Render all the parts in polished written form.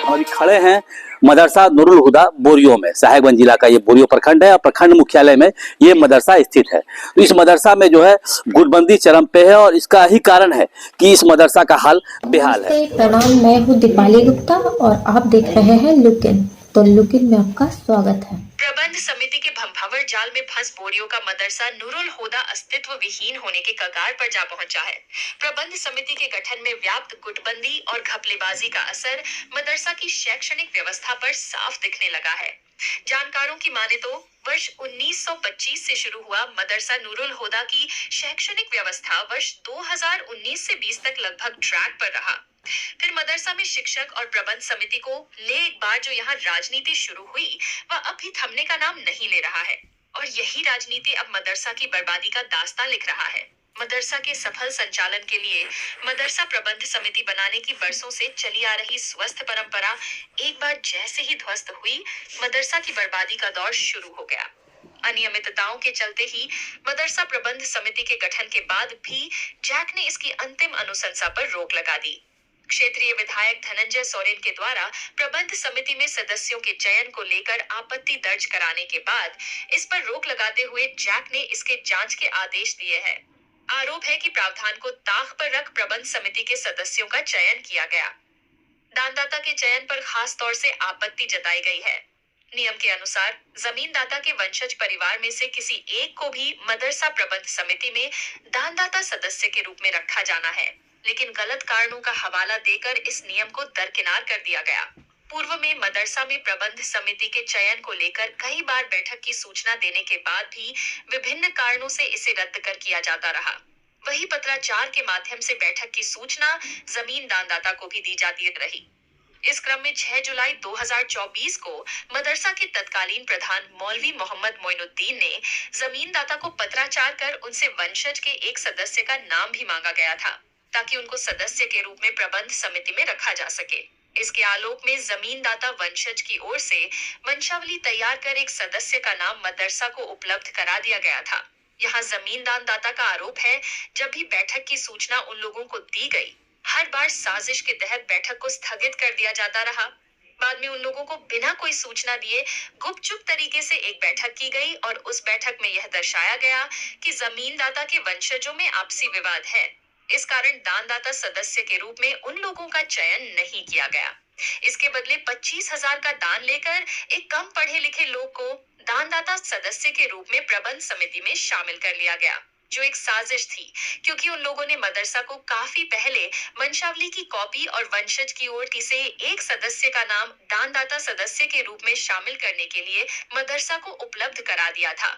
हम अभी खड़े हैं मदरसा नूरुल हुदा बोरियो में। साहेबगंज जिला का ये बोरियो प्रखंड है और प्रखंड मुख्यालय में ये मदरसा स्थित है। तो इस मदरसा में जो है गुटबंदी चरम पे है और इसका ही कारण है कि इस मदरसा का हाल बेहाल है। प्रणाम, मैं हूँ दीपाली गुप्ता और आप देख रहे हैं लुकिन। तो लुकिन में आपका स्वागत है। प्रबंध समिति के भंभावर जाल में फंस बोरियो का मदरसा नूरुल हुदा अस्तित्व विहीन होने के कगार पर जा पहुंचा है। प्रबंध समिति के गठन में व्याप्त गुटबंदी और घपलेबाजी का असर मदरसा की शैक्षणिक व्यवस्था पर साफ दिखने लगा है। जानकारों की माने तो वर्ष 1925 से शुरू हुआ मदरसा नूरुल हुदा की शैक्षणिक व्यवस्था वर्ष 2019 से 20 तक लगभग ट्रैक पर रहा। फिर मदरसा में शिक्षक और प्रबंध समिति को ले एक बार जो यहाँ राजनीति शुरू हुई वह अब भी थमने का नाम नहीं ले रहा है और यही राजनीति अब मदरसा की बर्बादी का दास्तां लिख रहा है। मदरसा के सफल संचालन के लिए मदरसा प्रबंध समिति बनाने की बरसों से चली आ रही स्वस्थ परंपरा एक बार जैसे ही ध्वस्त हुई, मदरसा की बर्बादी का दौर शुरू हो गया। अनियमितताओं के चलते ही मदरसा प्रबंध समिति के गठन के बाद भी जैक ने इसकी अंतिम अनुशंसा पर रोक लगा दी। क्षेत्रीय विधायक धनंजय सोरेन के द्वारा प्रबंध समिति में सदस्यों के चयन को लेकर आपत्ति दर्ज कराने के बाद इस पर रोक लगाते हुए जैक ने इसके जांच के आदेश दिए हैं। आरोप है कि प्रावधान को ताक पर रख प्रबंध समिति के सदस्यों का चयन किया गया। दानदाता के चयन पर खास तौर से आपत्ति जताई गई है। नियम के अनुसार जमीनदाता के वंशज परिवार में से किसी एक को भी मदरसा प्रबंध समिति में दानदाता सदस्य के रूप में रखा जाना है, लेकिन गलत कारणों का हवाला देकर इस नियम को दरकिनार कर दिया गया। पूर्व में मदरसा में प्रबंध समिति के चयन को लेकर कई बार बैठक की सूचना देने के बाद भी विभिन्न कारणों से इसे रद्द कर किया जाता रहा। वही पत्राचार के माध्यम से बैठक की सूचना जमीन दानदाता को भी दी जाती रही। इस क्रम में 6 जुलाई 2024 को मदरसा के तत्कालीन प्रधान मौलवी मोहम्मद मोइनुद्दीन ने जमीनदाता को पत्राचार कर उनसे वंशज के एक सदस्य का नाम भी मांगा गया था, ताकि उनको सदस्य के रूप में प्रबंध समिति में रखा जा सके। इसके आलोक में जमीनदाता वंशज की ओर से वंशावली तैयार कर एक सदस्य का नाम मदरसा को उपलब्ध करा दिया गया था। यहाँ जमीन दानदाता का आरोप है, जब भी बैठक की सूचना उन लोगों को दी गई, हर बार साजिश के तहत बैठक को स्थगित कर दिया जाता रहा। बाद में उन लोगों को बिना कोई सूचना दिए गुपचुप तरीके से एक बैठक की गई और उस बैठक में यह दर्शाया गया कि जमीनदाता के वंशजों में आपसी विवाद है। इस कारण दानदाता सदस्य के रूप में उन लोगों का चयन नहीं किया गया। इसके बदले 25,000 का दान लेकर एक कम पढ़े लिखे लोग को दानदाता सदस्य के रूप में प्रबंध समिति में शामिल कर लिया गया, जो एक साजिश थी, क्योंकि उन लोगों ने मदरसा को काफी पहले वंशावली की कॉपी और वंशज की ओर से एक सदस्य का नाम दानदाता सदस्य के रूप में शामिल करने के लिए मदरसा को उपलब्ध करा दिया था।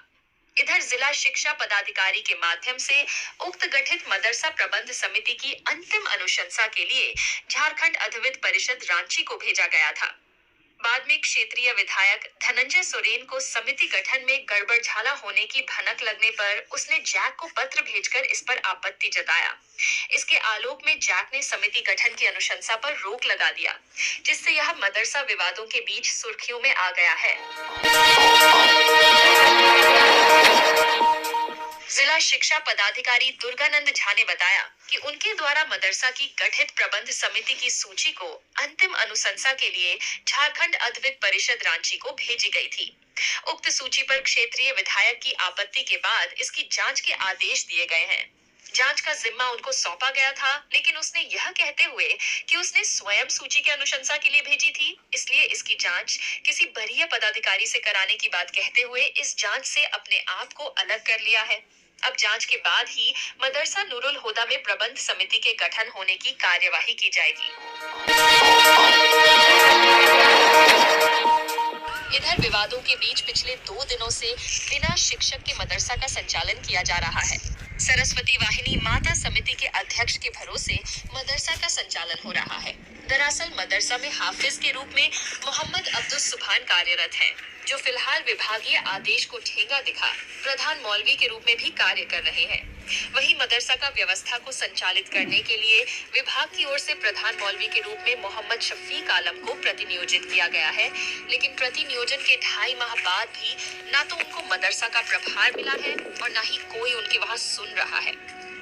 इधर जिला शिक्षा पदाधिकारी के माध्यम से उक्त गठित मदरसा प्रबंध समिति की अंतिम अनुशंसा के लिए झारखंड अधिविद्य परिषद रांची को भेजा गया था। बाद में क्षेत्रीय विधायक धनंजय सोरेन को समिति गठन में गड़बड़झाला होने की भनक लगने पर उसने जैक को पत्र भेजकर इस पर आपत्ति जताया। इसके आलोक में जैक ने समिति गठन की अनुशंसा पर रोक लगा दिया, जिससे यह मदरसा विवादों के बीच सुर्खियों में आ गया है। जिला शिक्षा पदाधिकारी दुर्गानंद झा ने बताया कि उनके द्वारा मदरसा की गठित प्रबंध समिति की सूची को अंतिम अनुशंसा के लिए झारखंड अधिविद्य परिषद रांची को भेजी गई थी। उक्त सूची पर क्षेत्रीय विधायक की आपत्ति के बाद इसकी जांच के आदेश दिए गए हैं। जांच का जिम्मा उनको सौंपा गया था, लेकिन उसने यह कहते हुए कि उसने स्वयं सूची की अनुशंसा के लिए भेजी थी, इसलिए इसकी जांच किसी वरीय पदाधिकारी से कराने की बात कहते हुए इस जांच से अपने आप को अलग कर लिया है। अब जांच के बाद ही मदरसा नूरुल हुदा में प्रबंध समिति के गठन होने की कार्यवाही की जाएगी। इधर विवादों के बीच पिछले 2 दिनों से बिना शिक्षक के मदरसा का संचालन किया जा रहा है। सरस्वती वाहिनी माता समिति के अध्यक्ष के भरोसे मदरसा का संचालन हो रहा है। दरअसल मदरसा में हाफिज के रूप में मोहम्मद अब्दुल सुभान कार्यरत हैं, जो फिलहाल विभागीय आदेश को ठेंगा दिखा प्रधान मौलवी के रूप में भी कार्य कर रहे हैं। वहीं मदरसा का व्यवस्था को संचालित करने के लिए विभाग की ओर से प्रधान मौलवी के रूप में मोहम्मद शफीक आलम को प्रतिनियोजित किया गया है, लेकिन प्रतिनियोजन के 2.5 माह बाद भी ना तो उनको मदरसा का प्रभार मिला है और ना ही कोई उनकी वहां सुन रहा है।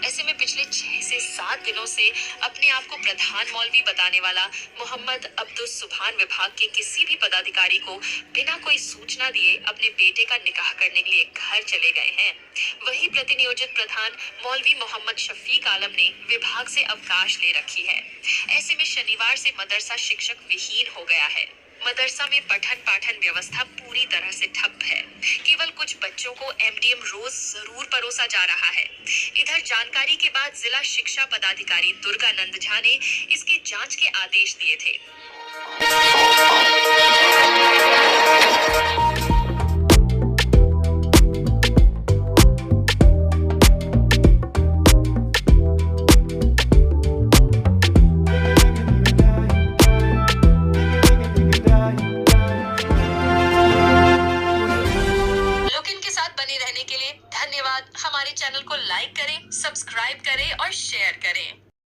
ऐसे में पिछले 6 से 7 दिनों से अपने आप को प्रधान मौलवी बताने वाला मोहम्मद अब्दुस सुभान विभाग के किसी भी पदाधिकारी को बिना कोई सूचना दिए अपने बेटे का निकाह करने के लिए घर चले गए हैं। वही प्रतिनियोजित प्रधान मौलवी मोहम्मद शफीक आलम ने विभाग से अवकाश ले रखी है। ऐसे में शनिवार से मदरसा शिक्षक विहीन हो गया है। मदरसा में पठन पाठन व्यवस्था पूरी तरह से ठप है। केवल कुछ बच्चों को एमडीएम रोज जरूर परोसा जा रहा है। इधर जानकारी के बाद जिला शिक्षा पदाधिकारी दुर्गानंद झा ने इसकी जांच के आदेश दिए थे। रहने के लिए धन्यवाद। हमारे चैनल को लाइक करें, सब्सक्राइब करें और शेयर करें।